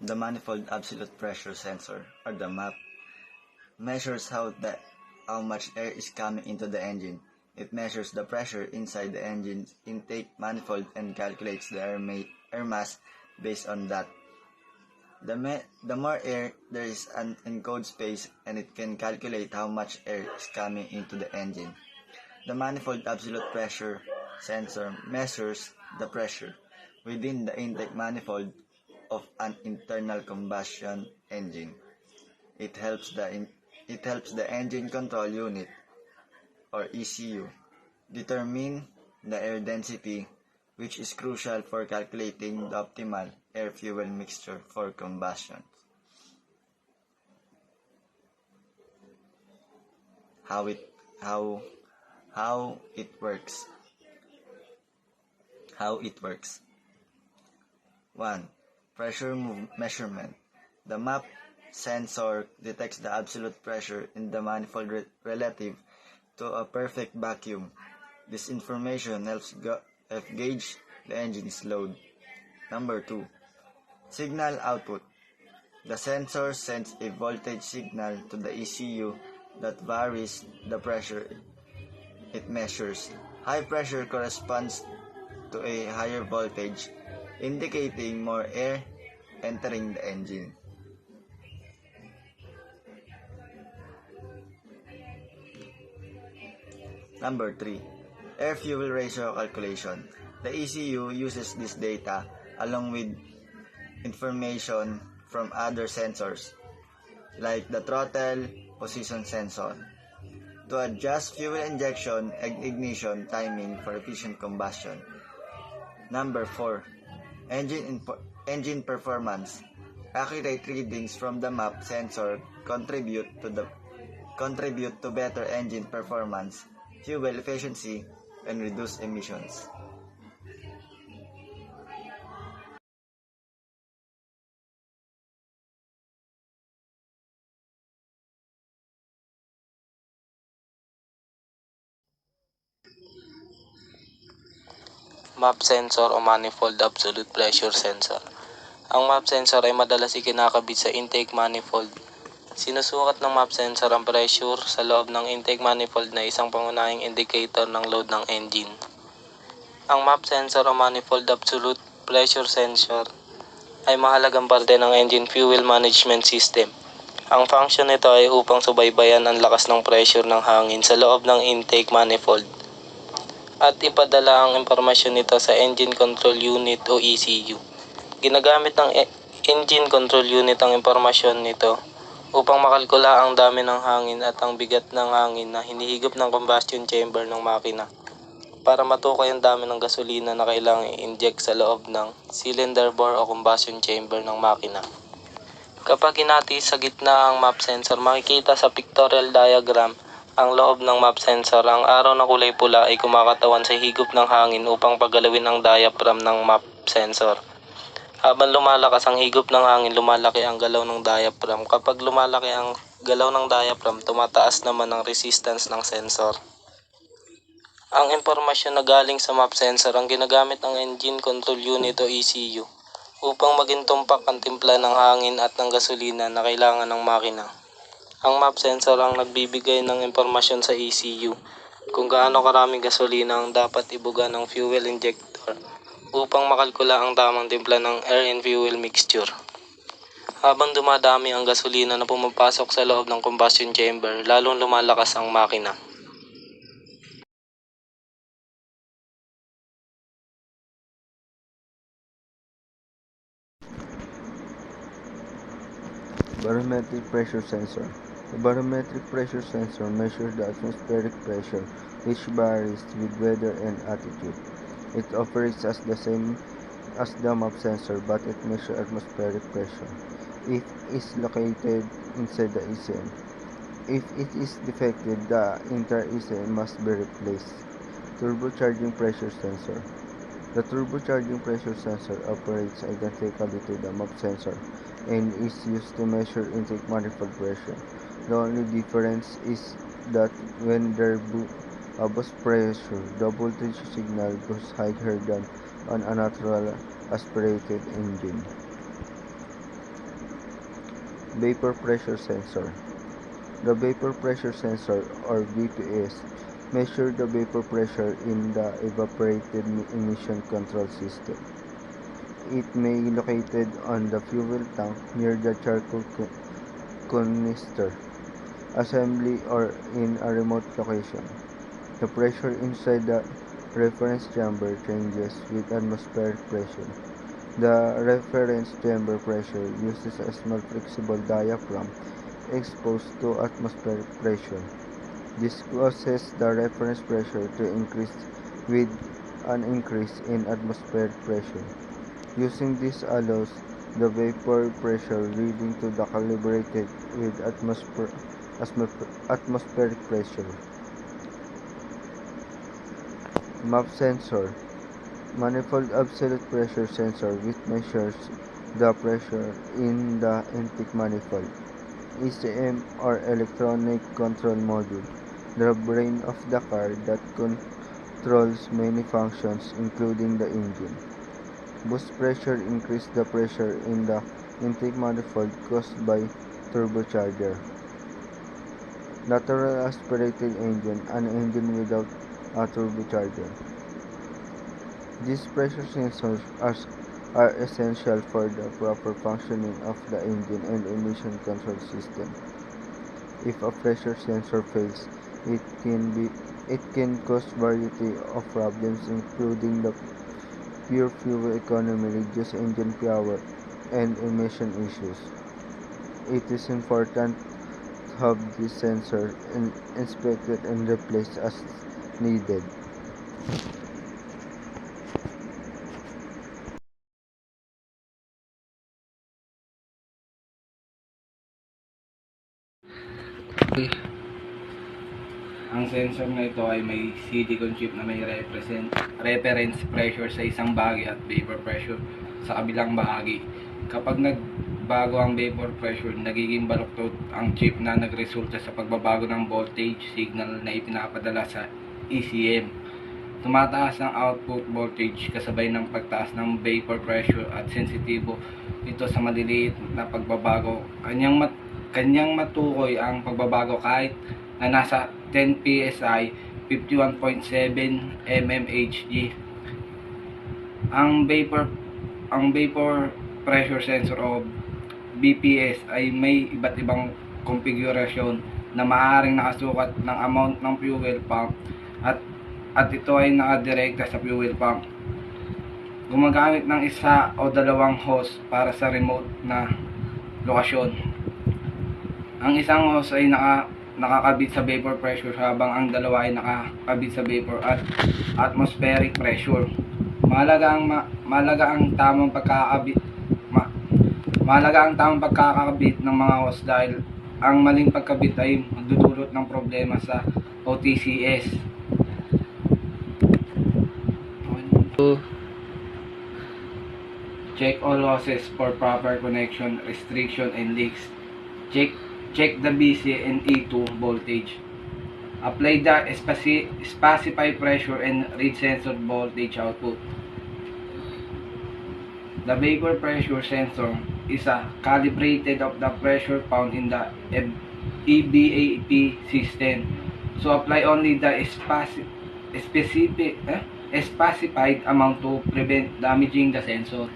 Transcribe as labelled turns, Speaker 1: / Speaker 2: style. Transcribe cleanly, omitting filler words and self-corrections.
Speaker 1: The manifold absolute pressure sensor, or the MAP, measures how much air is coming into the engine. It measures the pressure inside the engine's intake manifold and calculates the air mass based on that. The more air there is an encoded space, and it can calculate how much air is coming into the engine. The manifold absolute pressure sensor measures the pressure within the intake manifold of an internal combustion engine. It helps the engine control unit, or ECU, determine the air density, which is crucial for calculating the optimal air-fuel mixture for combustion. How it works. 1. Pressure measurement. The MAP sensor detects the absolute pressure in the manifold relative to a perfect vacuum. This information helps gauge the engine's load. Number 2. Signal output. The sensor sends a voltage signal to the ECU that varies the pressure it measures. High pressure corresponds to a higher voltage, indicating more air entering the engine. Number 3. Air-fuel ratio calculation. The ECU uses this data along with information from other sensors, like the throttle position sensor, to adjust fuel injection and ignition timing for efficient combustion. Number 4. Engine performance. Accurate readings from the MAP sensor contribute to better engine performance, fuel efficiency, and reduced emissions.
Speaker 2: MAP sensor o manifold absolute pressure sensor. Ang MAP sensor ay madalas ikinakabit sa intake manifold. Sinusukat ng MAP sensor ang pressure sa loob ng intake manifold na isang pangunahing indicator ng load ng engine. Ang MAP sensor o manifold absolute pressure sensor ay mahalagang parte ng engine fuel management system. Ang function nito ay upang subaybayan ang lakas ng pressure ng hangin sa loob ng intake manifold at ipadala ang impormasyon nito sa Engine Control Unit o ECU. Ginagamit ng Engine Control Unit ang impormasyon nito upang makalkula ang dami ng hangin at ang bigat ng hangin na hinihigop ng combustion chamber ng makina para matukoy ang dami ng gasolina na kailangang i-inject sa loob ng cylinder bore o combustion chamber ng makina. Kapag hinati sa gitna ang MAP sensor, makikita sa pictorial diagram ang loob ng MAP sensor. Ang araw na kulay pula ay kumakatawan sa higop ng hangin upang pagalawin ang diaphragm ng MAP sensor. Habang lumalakas ang higop ng hangin, lumalaki ang galaw ng diaphragm. Kapag lumalaki ang galaw ng diaphragm, tumataas naman ang resistance ng sensor. Ang impormasyon na galing sa MAP sensor ang ginagamit ng Engine Control Unit o ECU upang maging tumpak ang timpla ng hangin at ng gasolina na kailangan ng makina. Ang MAP sensor ang nagbibigay ng impormasyon sa ECU kung gaano karaming gasolina ang dapat ibuga ng fuel injector upang makalkula ang tamang timpla ng air and fuel mixture. Habang dumadami ang gasolina na pumapasok sa loob ng combustion chamber, lalong lumalakas ang makina.
Speaker 3: Barometric pressure sensor. The barometric pressure sensor measures the atmospheric pressure, which varies with weather and altitude. It operates as the same as the MAP sensor, but it measures atmospheric pressure. It is located inside the ECM. If it is defective, the entire ECM must be replaced. Turbocharging pressure sensor. The turbocharging pressure sensor operates identically to the MAP sensor and is used to measure intake manifold pressure. The only difference is that when there boost pressure, the voltage signal goes higher than on a natural aspirated engine. Vapor pressure sensor. The vapor pressure sensor, or VPS, measures the vapor pressure in the evaporated emission control system. It may be located on the fuel tank near the charcoal canister assembly or in a remote location. The pressure inside the reference chamber changes with atmospheric pressure. The reference chamber pressure uses a small flexible diaphragm exposed to atmospheric pressure. This causes the reference pressure to increase with an increase in atmospheric pressure. Using this allows the vapor pressure reading to be calibrated with atmospheric pressure. MAP sensor. Manifold absolute pressure sensor which measures the pressure in the intake manifold. ECM, or electronic control module, the brain of the car that controls many functions including the engine. Boost pressure increase the pressure in the intake manifold caused by turbocharger. Lateral aspirated engine, an engine without a turbocharger. These pressure sensors are essential for the proper functioning of the engine and emission control system. If a pressure sensor fails, it can cause variety of problems including the pure fuel economy, reduced engine power, and emission issues. It is important to have this sensor inspected and replaced as needed.
Speaker 4: Ang sensor na ito ay may silicone chip na may reference pressure sa isang bahagi at vapor pressure sa kabilang bahagi. Kapag nagbago ang vapor pressure, nagiging baluktot ang chip na nagresulta sa pagbabago ng voltage signal na ipinapadala sa ECM. Tumataas ang output voltage kasabay ng pagtaas ng vapor pressure at sensitibo ito sa maliliit na pagbabago. Kanyang matukoy ang pagbabago kahit na nasa 10 PSI, 51.7 mmHg. Ang vapor pressure sensor o VPS ay may iba't ibang konfigurasyon na maaaring nakasukat ng amount ng fuel pump at ito ay nakadirekta sa fuel pump. Gumagamit ng isa o dalawang hose para sa remote na lokasyon. Ang isang hose ay nakakabit sa vapor pressure habang ang dalawa ay nakakabit sa vapor at atmospheric pressure. Mahalaga ang tamang pagkakabit ng mga hose dahil ang maling pagkabit ay magdudulot ng problema sa OTCS. Check all losses for proper connection, restriction, and leaks. Check the BC and E2 voltage. Apply the specified pressure and read sensor voltage output. The vapor pressure sensor is calibrated of the pressure found in the EVAP system. So apply only the specified amount to prevent damaging the sensor.